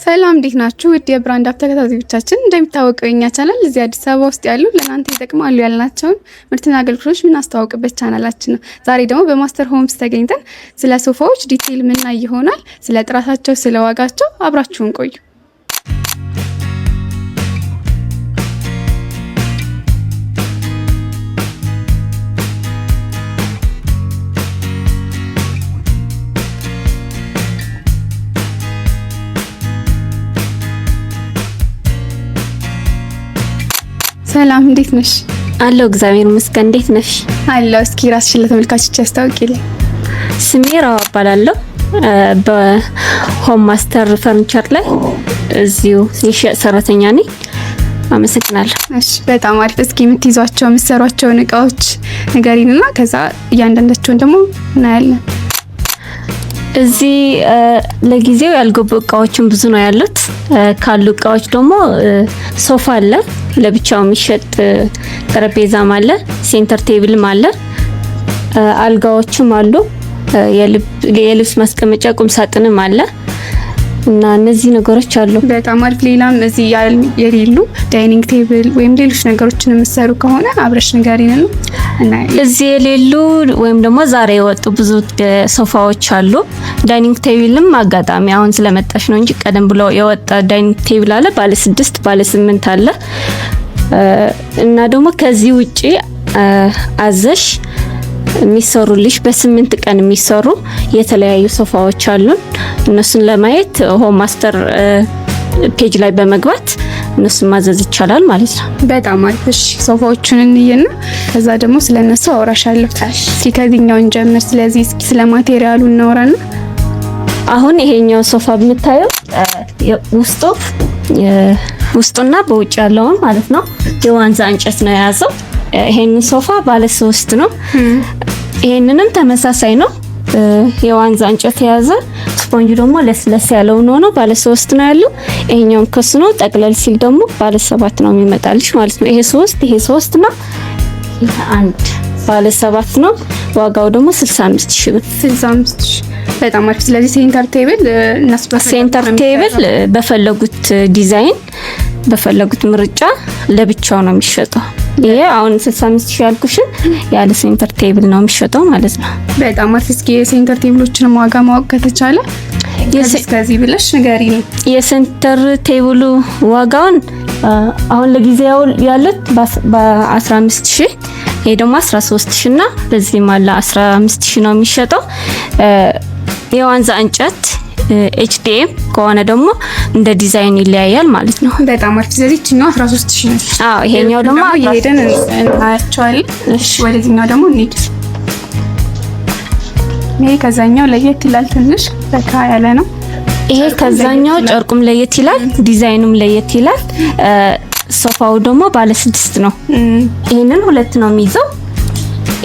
ሰላም እንዴት ናችሁ? ውድ የብራንድ አፕ ተከታታዮቻችን፣ እንደሚታወቀው የኛ ቻናል እዚህ አዲስ አበባ ውስጥ ያሉ ለናንተ ይጠቅማሉ ያልናቸውን ምርትና አገልግሎቶች የምናስተዋውቅበት ቻናላችን ነው። ዛሬ ደግሞ በማስተር ሆምስ ተገኝተን ስለ ሶፋዎች ዲቴይል ምናይ ይሆናል። ስለ ጥራታቸው፣ ስለ ዋጋቸው አብራችሁን ቆዩ። ሰላም እንዴት ነሽ? አለው እግዚአብሔር ይመስገን። እንዴት ነሽ? አለው። እስኪ ራስሽን ለተመልካቾች አስተዋውቂልኝ። ስሜ ራዋ እባላለሁ። በሆም ማስተር ፈርኒቸር ላይ እዚሁ የሽያጭ ሰራተኛ ነኝ። አመሰግናለሁ። እሺ፣ በጣም አሪፍ። እስኪ የምትይዟቸው የምትሰሯቸውን እቃዎች ንገሪንና ከዛ እያንዳንዳቸውን ደግሞ እናያለን። እዚህ ለጊዜው ያልገቡ እቃዎችን ብዙ ነው ያሉት። ካሉ እቃዎች ደግሞ ሶፋ አለ፣ ለብቻው የሚሸጥ ጠረጴዛም አለ፣ ሴንተር ቴብልም አለ፣ አልጋዎችም አሉ፣ የልብስ ማስቀመጫ ቁም ሳጥንም አለ እና እነዚህ ነገሮች አሉ። በጣም አሪፍ። ሌላም እዚህ የሌሉ ዳይኒንግ ቴብል ወይም ሌሎች ነገሮችን የምትሰሩ ከሆነ አብረሽ ንገሪን እና እዚህ የሌሉ ወይም ደግሞ ዛሬ የወጡ ብዙ ሶፋዎች አሉ። ዳይኒንግ ቴብልም አጋጣሚ አሁን ስለመጣሽ ነው እንጂ ቀደም ብሎ የወጣ ዳይኒንግ ቴብል አለ፣ ባለ 6 ባለ 8 አለ እና ደግሞ ከዚህ ውጪ አዘሽ የሚሰሩልሽ በ8 ቀን የሚሰሩ የተለያዩ ሶፋዎች አሉን። እነሱን ለማየት ሆም ማስተር ፔጅ ላይ በመግባት እነሱን ማዘዝ ይቻላል ማለት ነው። በጣም አሪፍ። እሺ፣ ሶፋዎቹን እንየና ከዛ ደግሞ ስለነሱ አወራሻለሁ። እስኪ ከዚህኛው እንጀምር። ስለዚህ እስኪ ስለ ማቴሪያሉ እናወራና አሁን ይሄኛው ሶፋ የምታየው ውስጡና በውጭ ያለውን ማለት ነው የዋንዛ እንጨት ነው የያዘው። ይሄንን ሶፋ ባለ 3 ነው። ይሄንንም ተመሳሳይ ነው፣ የዋንዛ እንጨት የያዘ ስፖንጅ ደግሞ ለስለስ ያለው ነው። ባለ 3 ነው ያለው። ይሄኛው ከሱ ነው። ጠቅለል ሲል ደግሞ ባለ 7 ነው የሚመጣልሽ ማለት ነው። ይሄ 3 ነው። ይሄ አንድ ባለ 7 ነው። ዋጋው ደግሞ 65000 ብር። 65000 በጣም አሪፍ። ስለዚህ ሴንተር ቴብል በፈለጉት ዲዛይን በፈለጉት ምርጫ ለብቻው ነው የሚሸጠው። ይሄ አሁን 65000 ያልኩሽን ያለ ሴንተር ቴብል ነው የሚሸጠው ማለት ነው። በጣም አሪፍ። እስኪ የሴንተር ቴብሎችን ዋጋ ማወቅ ከተቻለ ከዚህ ብለሽ ንገሪኝ። የሴንተር ቴብሉ ዋጋውን አሁን ለጊዜው ያሉት በ15000፣ ይሄ ደግሞ 13000 እና በዚህም አለ 15000 ነው የሚሸጠው። የዋንዛ እንጨት ኤችዲኤም ከሆነ ደግሞ እንደ ዲዛይን ይለያያል ማለት ነው። በጣም አሪፍ። ስለዚህ እኛው 13000 ነው። አዎ፣ ይሄኛው ደግሞ ይሄደን እናያቸዋለን። እሺ፣ ወደዚህኛው ደግሞ እንሂድ። ይሄ ከዛኛው ለየት ይላል፣ ትንሽ በካ ያለ ነው። ይሄ ከዛኛው ጨርቁም ለየት ይላል፣ ዲዛይኑም ለየት ይላል። ሶፋው ደግሞ ባለ 6 ነው። ይሄንን 2 ነው የሚይዘው፣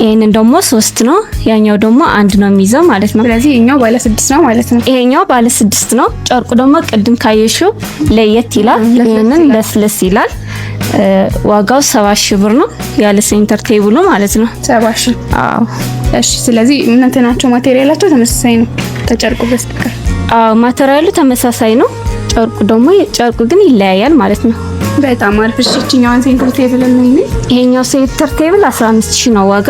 ይሄንን ደግሞ 3 ነው፣ ያኛው ደግሞ 1 ነው የሚይዘው ማለት ነው። ስለዚህ ይሄኛው ባለ 6 ነው ማለት ነው። ይሄኛው ባለ 6 ነው። ጨርቁ ደግሞ ቅድም ካየሽው ለየት ይላል፣ ይሄንን ለስለስ ይላል። ዋጋው 70000 ብር ነው ያለ ሴንተር ቴብሉ ማለት ነው። 70000። አዎ። እሺ፣ ስለዚህ እንትናቸው ማቴሪያላቸው ተመሳሳይ ነው ከጨርቁ በስተቀር? አዎ፣ ማቴሪያሉ ተመሳሳይ ነው። ጨርቁ ግን ይለያያል ማለት ነው። በጣም አሪፍ። እሺ፣ እኛውን ሴንተር ቴብል ይሄኛው ሴንተር ቴብል 15000 ነው ዋጋ፣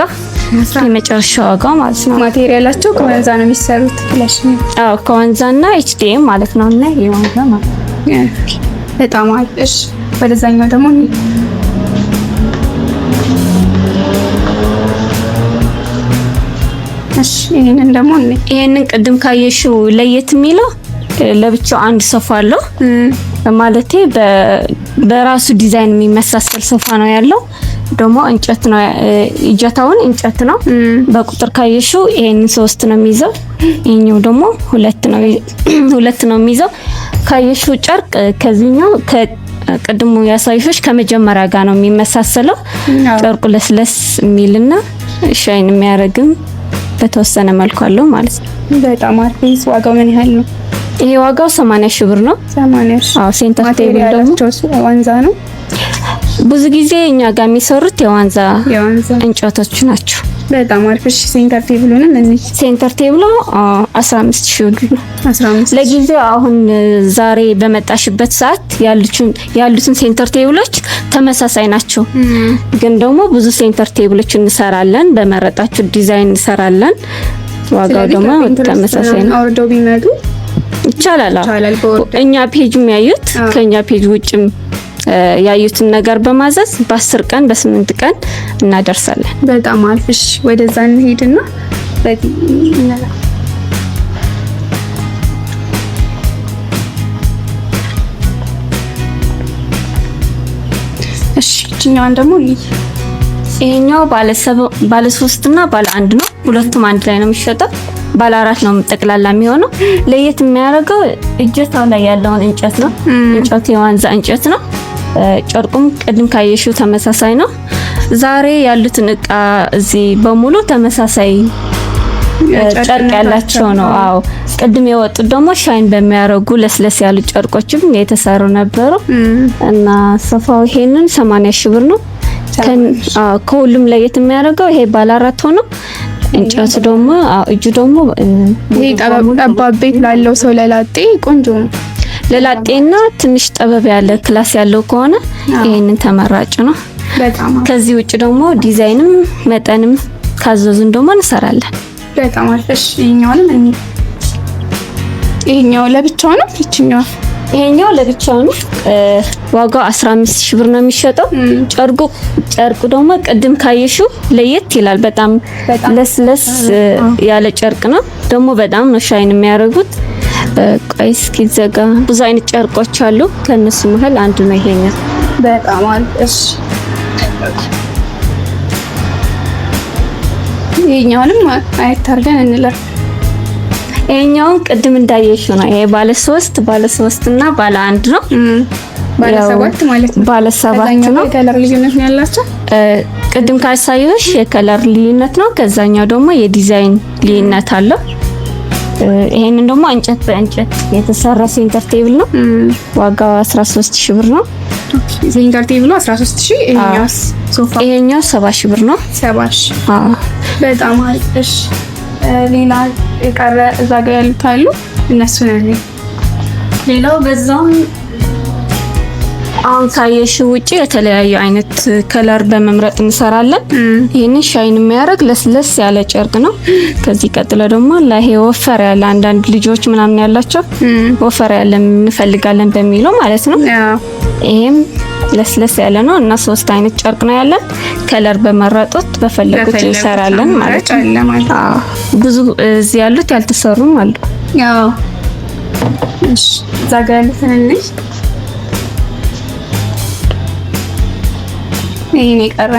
የመጨረሻ ዋጋው ማለት ነው። ማቴሪያላቸው ከዋንዛ ነው የሚሰሩት ብለሽ? አዎ፣ ከዋንዛና ኤችዲኤም ማለት ነው። እና ይሄ ዋንዛ ማለት ነው። በጣም አሪፍ። እሺ፣ ወደዛኛው ደግሞ እሺ፣ ይሄንን ደግሞ ይሄንን ቅድም ካየሽው ለየት የሚለው ለብቻው አንድ ሶፋ አለው ማለቴ በራሱ ዲዛይን የሚመሳሰል ሶፋ ነው ያለው። ደግሞ እንጨት ነው፣ እጀታውን እንጨት ነው። በቁጥር ካየሽው ይሄንን 3 ነው የሚይዘው፣ ይሄኛው ደግሞ 2 ነው የሚይዘው። ካየሽው ጨርቅ ከዚህኛው ከቅድሙ ያሳይሾች ከመጀመሪያ ጋር ነው የሚመሳሰለው። ጨርቁ ለስለስ የሚልና ሻይን የሚያረግም በተወሰነ መልኩ አለው ማለት ነው። በጣም አሪፍ። ዋጋው ምን ያህል ነው? ይሄ ዋጋው 80000 ብር ነው። 80000። አዎ፣ ሴንተር ቴብል ደግሞ ዋንዛ ነው። ብዙ ጊዜ እኛ ጋር የሚሰሩት የዋንዛ እንጨቶች ናቸው። በጣም አሪፍ። እሺ ሴንተር ቴብሉንም እንይ። ሴንተር ቴብሉ 15000 ብር ነው። 15 ለጊዜው አሁን ዛሬ በመጣሽበት ሰዓት ያሉትን ሴንተር ቴብሎች ተመሳሳይ ናቸው። ግን ደግሞ ብዙ ሴንተር ቴብሎች እንሰራለን፣ በመረጣችሁ ዲዛይን እንሰራለን። ዋጋው ደግሞ ተመሳሳይ ነው። አውርደው ቢመጡ ይቻላል። እኛ ፔጅ የሚያዩት ከኛ ፔጅ ውጭም ያዩትን ነገር በማዘዝ በ10 ቀን በ8 ቀን እናደርሳለን። በጣም አሪፍ። እሺ ወደዛ እንሄድና እሺ እኛን ደግሞ ይሄኛው ባለ 3 እና ባለ 1 ነው። ሁለቱም አንድ ላይ ነው የሚሸጠው። ባለ 4 ነው ጠቅላላ የሚሆነው። ለየት የሚያደርገው እጀታው ላይ ያለውን እንጨት ነው። እንጨቱ የዋንዛ እንጨት ነው። ጨርቁም ቅድም ካየሽው ተመሳሳይ ነው። ዛሬ ያሉትን እቃ እዚህ በሙሉ ተመሳሳይ ጨርቅ ያላቸው ነው። አዎ ቅድም የወጡት ደግሞ ሻይን በሚያረጉ ለስለስ ያሉ ጨርቆችም የተሰሩ ነበሩ እና ሶፋው ይሄንን 80000 ብር ነው። ከሁሉም ለየት የሚያደርገው ይሄ ባለ 4 ሆኖ እንጨቱ ደግሞ እጁ ደግሞ ይሄ ጠባብ ቤት ላለው ሰው ለላጤ ቆንጆ ነው። ለላጤና ትንሽ ጠበብ ያለ ክላስ ያለው ከሆነ ይሄንን ተመራጭ ነው። በጣም ከዚህ ውጭ ደግሞ ዲዛይንም መጠንም ካዘዙን ደግሞ እንሰራለን። በጣም አሪፍ። ይሄኛው ለብቻው ነው። ይሄኛው ለብቻው ነው። ዋጋው 15000 ብር ነው የሚሸጠው። ጨርቁ ደግሞ ቅድም ካየሽው ለየት ይላል። በጣም ለስለስ ያለ ጨርቅ ነው። ደግሞ በጣም ነው ሻይን የሚያደርጉት። ቆይ እስኪ ዘጋ። ብዙ አይነት ጨርቆች አሉ። ከነሱ መሃል አንዱ ነው ይሄኛው። በጣም አሪፍ። እሺ ይሄኛውንም አየት አድርገን እንለፍ። ይሄኛው ቅድም እንዳየሽው ነው። ይሄ ባለ 3 እና ባለ 1 ነው። ባለ 7 ማለት ነው። ባለ 7 ነው። የከለር ልዩነት ነው ያላቸው። ቅድም ካሳየሽ የከለር ልዩነት ነው። ከዛኛው ደግሞ የዲዛይን ልዩነት አለው። ይሄንን ደግሞ እንጨት በእንጨት የተሰራ ሴንተር ቴብል ነው። ዋጋው 13000 ብር ነው። ሴንተር ቴብሉ 13000። ይሄኛው 70000 ብር ነው። 70000። በጣም አሪፍ። እሺ ሌላ የቀረ እዛ ጋር ያሉት አሉ። እነሱ ነው። ሌላው በዛም አሁን ካየሽው ውጪ የተለያዩ አይነት ከለር በመምረጥ እንሰራለን። ይሄንን ሻይን የሚያደርግ ለስለስ ያለ ጨርቅ ነው። ከዚህ ቀጥሎ ደግሞ ለይሄ ወፈር ያለ አንዳንድ ልጆች ምናምን ያላቸው ወፈር ያለ እንፈልጋለን በሚለው ማለት ነው። ይሄም ለስለስ ያለ ነው እና 3 አይነት ጨርቅ ነው ያለን። ከለር በመረጡት በፈለጉት እንሰራለን ማለት ነው። ብዙ እዚህ ያሉት ያልተሰሩም አሉ። እሺ እዛ ጋር ያሉትን እንይ። ይሄን የቀረ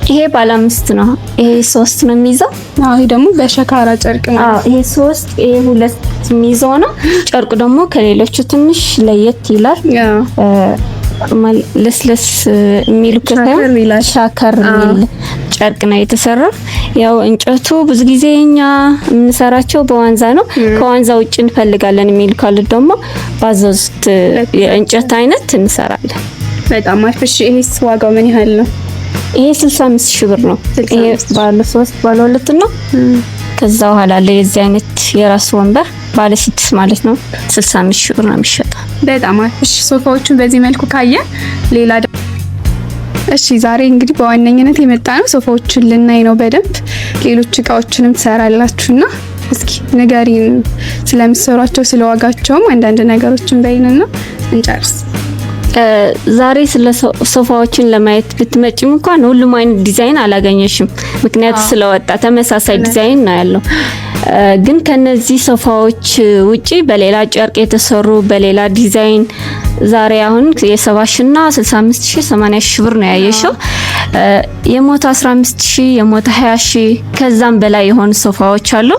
ይሄ ባለ 5 ነው። ይሄ 3 ነው የሚይዘው። ይሄ ደግሞ በሸካራ ጨርቅ ነው። ይሄ 3 ይሄ 2 የሚይዘው ነው። ጨርቁ ደግሞ ከሌሎቹ ትንሽ ለየት ይላል። ለስለስ የሚሉ ሻከር የሚል ጨርቅ ነው የተሰራው። ያው እንጨቱ ብዙ ጊዜ እኛ የምንሰራቸው በዋንዛ ነው። ከዋንዛ ውጭ እንፈልጋለን የሚል ካሉ ደግሞ ባዘዙት የእንጨት አይነት እንሰራለን። በጣም አሪፍ። እሺ ይሄስ ዋጋው ምን ያህል ነው? ይሄ 65000 ብር ነው። ይሄ ባለ 3 ባለ 2 ነው። ከዛ በኋላ ለዚህ አይነት የራሱ ወንበር ባለ 6 ማለት ነው 65000 ብር ነው የሚሸጠው። በጣም አሪፍ። እሺ ሶፋዎቹን በዚህ መልኩ ካየ ሌላ እሺ ዛሬ እንግዲህ በዋነኝነት የመጣ ነው ሶፋዎቹን ልናይ ነው በደንብ። ሌሎች እቃዎችንም ትሰራላችሁና እስኪ ንገሪን ስለምትሰሯቸው ስለዋጋቸውም አንዳንድ ነገሮችን በይንና እንጨርስ። ዛሬ ስለ ሶፋዎችን ለማየት ብትመጪም እንኳን ሁሉም አይነት ዲዛይን አላገኘሽም። ምክንያቱም ስለወጣ ተመሳሳይ ዲዛይን ነው ያለው። ግን ከነዚህ ሶፋዎች ውጪ በሌላ ጨርቅ የተሰሩ በሌላ ዲዛይን ዛሬ አሁን የ70,000 እና 65,000 80,000 ብር ነው ያየሽው። የሞተ 15,000 የሞተ 20,000 ከዛም በላይ የሆኑ ሶፋዎች አሉ።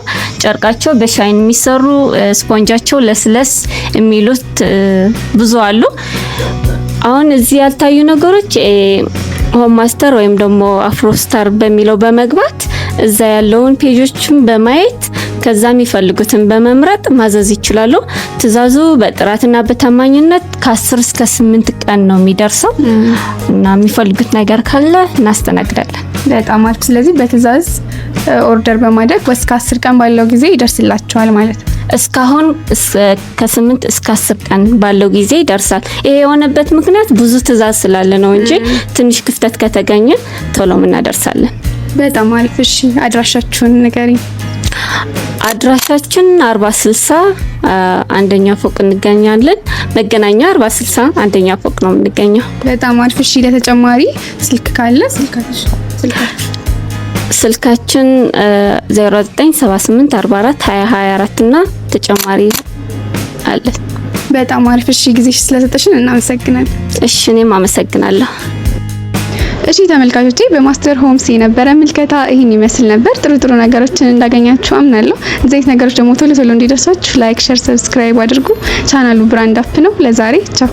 ጨርቃቸው በሻይን የሚሰሩ ስፖንጃቸው ለስለስ የሚሉት ብዙ አሉ። አሁን እዚህ ያልታዩ ነገሮች ሆም ማስተር ወይም ደግሞ አፍሮ ስታር በሚለው በመግባት እዛ ያለውን ፔጆችን በማየት ከዛ የሚፈልጉትን በመምረጥ ማዘዝ ይችላሉ። ትዕዛዙ በጥራትና በታማኝነት ከ10 እስከ 8 ቀን ነው የሚደርሰው እና የሚፈልጉት ነገር ካለ እናስተናግዳለን። በጣም አሪፍ። ስለዚህ በትዕዛዝ ኦርደር በማድረግ እስከ 10 ቀን ባለው ጊዜ ይደርስላቸዋል ማለት ነው። እስካሁን ከ8 እስከ 10 ቀን ባለው ጊዜ ይደርሳል። ይሄ የሆነበት ምክንያት ብዙ ትዕዛዝ ስላለ ነው እንጂ ትንሽ ክፍተት ከተገኘ ቶሎ እናደርሳለን። በጣም አሪፍ። እሺ አድራሻችሁን ንገሪኝ። አድራሻችን 4060 አንደኛ ፎቅ እንገኛለን። መገናኛ 4060 አንደኛ ፎቅ ነው የምንገኘው። በጣም አሪፍ። እሺ ለተጨማሪ ስልክ ካለ ስልካችን 0978442024 እና ተጨማሪ አለ። በጣም አሪፍ። እሺ ጊዜሽ ስለሰጠሽን እናመሰግናለን። እሺ እኔም አመሰግናለሁ። እሺ ተመልካቾቼ በማስተር ሆምስ የነበረ ምልከታ ይህን ይመስል ነበር። ጥሩ ነገሮችን እንዳገኛችሁ አምናለሁ። እዚህ ነገሮች ደግሞ ቶሎ እንዲደርሳችሁ ላይክ፣ ሼር፣ ሰብስክራይብ አድርጉ። ቻናሉ ብራንድ አፕ ነው። ለዛሬ ቻው።